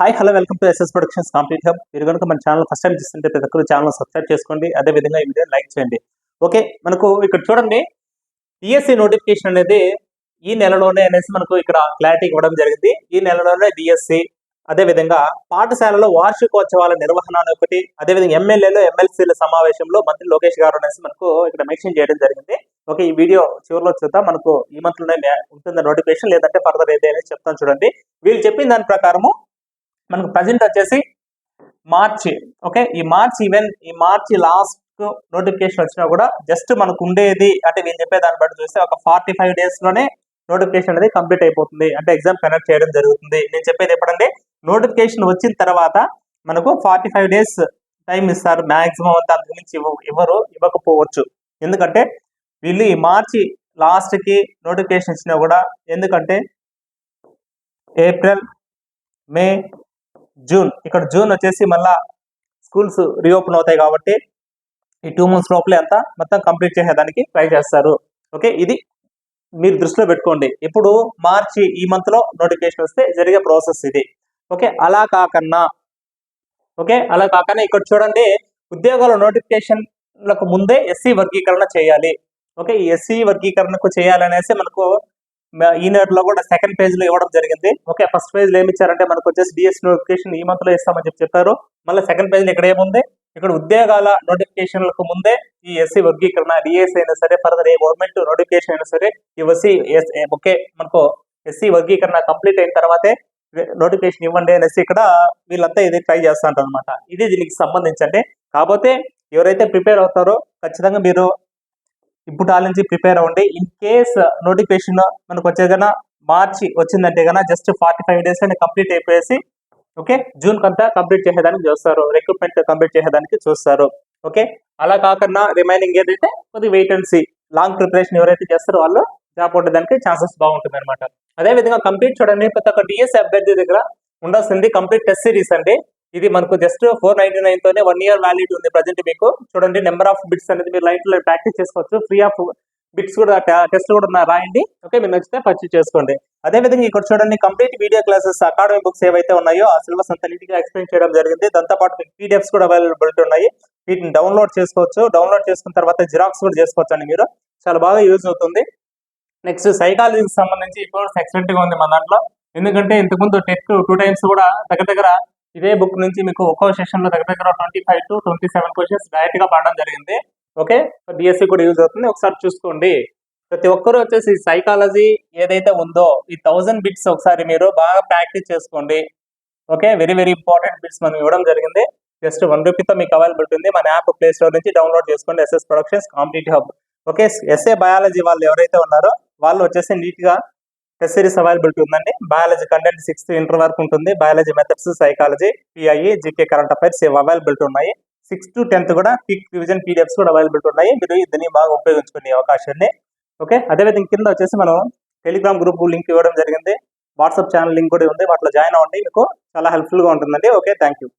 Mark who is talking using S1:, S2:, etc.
S1: Hi hello welcome to SS productions complete hub. మీరు కనుక మన ఛానల్ ఫస్ట్ టైం చూస్తుంటే ప్రతి ఒక్కరు ఛానల్ సబ్స్క్రైబ్ చేసుకోండి. అదే విధంగా ఈ వీడియో లైక్ చేయండి. ఓకే, మనకు ఇక్కడ చూడండి, డిఎస్సి నోటిఫికేషన్ అనేది ఈ నెలలోనే అనేసి మనకు ఇక్కడ క్లారిటీ ఇవ్వడం జరిగింది. ఈ నెలలోనే డిఎస్సి, అదే విధంగా పాఠశాలలో వార్షికోత్సవాల నిర్వహణ అని ఒకటి, అదేవిధంగా ఎమ్మెల్యేలు ఎమ్మెల్సీల సమావేశంలో మంత్రి లోకేష్ గారు అనేసి మనకు ఇక్కడ మెన్షన్ చేయడం జరిగింది. ఓకే, ఈ వీడియో చివరిలో చూద్దాం. మనకు ఈ మంత్ లోనే ఉంటుంది నోటిఫికేషన్, లేదంటే ఫర్దర్ ఏదే అనేది చెప్తాను చూడండి. వీళ్ళు చెప్పిన దాని ప్రకారము మనకు ప్రజెంట్ వచ్చేసి మార్చి. ఓకే, ఈ మార్చి లాస్ట్ నోటిఫికేషన్ వచ్చినా కూడా జస్ట్ మనకు ఉండేది అంటే వీళ్ళు చెప్పే దాన్ని బట్టి చూస్తే ఒక 45 days లోనే నోటిఫికేషన్ అనేది కంప్లీట్ అయిపోతుంది. అంటే ఎగ్జామ్ కండక్ట్ చేయడం జరుగుతుంది. నేను చెప్పేది ఎప్పుడంటే నోటిఫికేషన్ వచ్చిన తర్వాత మనకు 45 days టైం ఇస్తారు మాక్సిమం. అంత అంతకుమించి ఇవ్వకపోవచ్చు. ఎందుకంటే వీళ్ళు ఈ మార్చి లాస్ట్ కి నోటిఫికేషన్ ఇచ్చినా కూడా, ఎందుకంటే ఏప్రిల్, మే, జూన్, ఇక్కడ జూన్ వచ్చేసి మళ్ళా స్కూల్స్ రీఓపెన్ అవుతాయి కాబట్టి ఈ 2 months లోపలే అంతా మొత్తం కంప్లీట్ చేసేదానికి ట్రై చేస్తారు. ఓకే, ఇది మీరు దృష్టిలో పెట్టుకోండి. ఇప్పుడు మార్చి ఈ మంత్ లో నోటిఫికేషన్ వస్తే జరిగే ప్రాసెస్ ఇది. ఓకే, అలా కాకన్నా ఇక్కడ చూడండి, ఉద్యోగాల నోటిఫికేషన్లకు ముందే ఎస్సీ వర్గీకరణ చేయాలి. ఓకే, ఈ ఎస్సీ వర్గీకరణకు చేయాలనేసి మనకు ఈనాడు లో కూడా సెకండ్ పేజ్ లో ఇవ్వడం జరిగింది. ఓకే, ఫస్ట్ పేజ్ లో ఏమి ఇచ్చారంటే మనకు వచ్చేసి డిఎస్సి నోటిఫికేషన్ ఈ మంత్ లో ఇస్తామని చెప్పారు. మళ్ళీ సెకండ్ పేజ్ లో ఇక్కడ ఏముంది, ఇక్కడ ఉద్యోగాల నోటిఫికేషన్లకు ముందే ఈ ఎస్సీ వర్గీకరణ, డిఎస్సి అయినా సరే ఫర్దర్ ఏ గవర్నమెంట్ నోటిఫికేషన్ అయినా సరే ఓకే, మనకు ఎస్సీ వర్గీకరణ కంప్లీట్ అయిన తర్వాతే నోటిఫికేషన్ ఇవ్వండి అనేసి ఇక్కడ వీళ్ళంతా ఇది ట్రై చేస్తా ఉంటారు అనమాట. ఇది దీనికి సంబంధించండి. కాకపోతే ఎవరైతే ప్రిపేర్ అవుతారో ఖచ్చితంగా మీరు ఇప్పుడు నుంచి ప్రిపేర్ అవ్వండి. ఇన్ కేస్ నోటిఫికేషన్ మనకు వచ్చేదైనా మార్చి వచ్చిందంటే కన్నా జస్ట్ 45 days అని కంప్లీట్ అయిపోయేసి ఓకే జూన్ కంతా కంప్లీట్ చేసేదానికి చూస్తారు, రిక్రూట్మెంట్ కంప్లీట్ చేసేదానికి చూస్తారు. ఓకే, అలా కాకుండా రిమైనింగ్ ఏదైతే కొద్దిగా wait and see, long preparation ఎవరైతే చేస్తారో వాళ్ళు జాబ్ కొట్టడానికి ఛాన్సెస్ బాగుంటుంది అనమాట. అదే విధంగా కంప్లీట్ చూడండి, ప్రతి ఒక్క డిఎస్సి అభ్యర్థి దగ్గర ఉండాల్సింది కంప్లీట్ టెస్ట్ సిరీస్ అండి. ఇది మనకు జస్ట్ 499 తోనే 1 year వ్యాలిడిటీ ఉంది. ప్రజెంట్ మీకు చూడండి, నెంబర్ ఆఫ్ బిట్స్ అనేది మీరు లైఫ్ లో ప్రాక్టీస్ చేసుకోవచ్చు. ఫ్రీ ఆఫ్ బిట్స్ కూడా టెస్ట్ కూడా రాయండి. ఓకే, మీరు నచ్చితే పర్చేస్ చేసుకోండి. అదే విధంగా ఇక్కడ చూడండి, complete video classes academy books ఏవైతే ఉన్నాయో ఆ సిలబస్ అంతా నీట్ గా ఎక్స్ప్లెయిన్ చేయడం జరిగింది. దాంతో పాటు మీకు పీడిఎఫ్స్ కూడా అవైలబిలిటీ ఉన్నాయి. వీటిని డౌన్లోడ్ చేసుకోవచ్చు. డౌన్లోడ్ చేసుకున్న తర్వాత జిరాక్స్ కూడా చేసుకోవచ్చు అండి. మీరు చాలా బాగా యూజ్ అవుతుంది. నెక్స్ట్ సైకాలజీకి సంబంధించి ఇప్పుడు ఎక్సలెంట్ గా ఉంది మన దాంట్లో. ఎందుకంటే ఇంతకుముందు టెస్ట్ 2 times కూడా దగ్గర ఇదే బుక్ నుంచి మీకు ఒక్కో సెషన్ లో దగ్గర 25 to 27 క్వశ్చన్స్ డైరెక్ట్ గా పడడం జరిగింది. ఓకే, డిఎస్సి కూడా యూజ్ అవుతుంది. ఒకసారి చూసుకోండి. ప్రతి ఒక్కరు వచ్చేసి సైకాలజీ ఏదైతే ఉందో ఈ 1000 బిట్స్ ఒకసారి మీరు బాగా ప్రాక్టీస్ చేసుకోండి. Okay, very very important bits మనం ఇవ్వడం జరిగింది. జస్ట్ 1 rupee తో మీకు అవైలబిలిటీ ఉంది. మన యాప్ ప్లే స్టోర్ నుంచి డౌన్లోడ్ చేసుకోండి, SS productions complete hub. Okay, SA biology వాళ్ళు ఎవరైతే ఉన్నారో వాళ్ళు వచ్చేసి నీట్ గా టెస్ట్ సిరీస్ అవైలబిలిటీ ఉందండి. బయాలజీ కంటెంట్ 6th ఇంటర్ వరకు ఉంటుంది. Biology methods, psychology, PIE, GK, current affairs availability ఉన్నాయి. 6th to 10th కూడా క్విక్ రివిజన్ పీడిఎఫ్స్ కూడా అవైలబిలిటీ ఉన్నాయి. మీరు దీన్ని బాగా ఉపయోగించుకునే అవకాశాన్ని. ఓకే, అదేవిధంగా కింద వచ్చేసి మనం టెలిగ్రామ్ గ్రూప్ లింక్ ఇవ్వడం జరిగింది. వాట్సాప్ ఛానల్ లింక్ కూడా ఉంది. వాటిలో జాయిన్ అవ్వండి, మీకు చాలా హెల్ప్ఫుల్ గా ఉంటుందండి. Okay, thank you.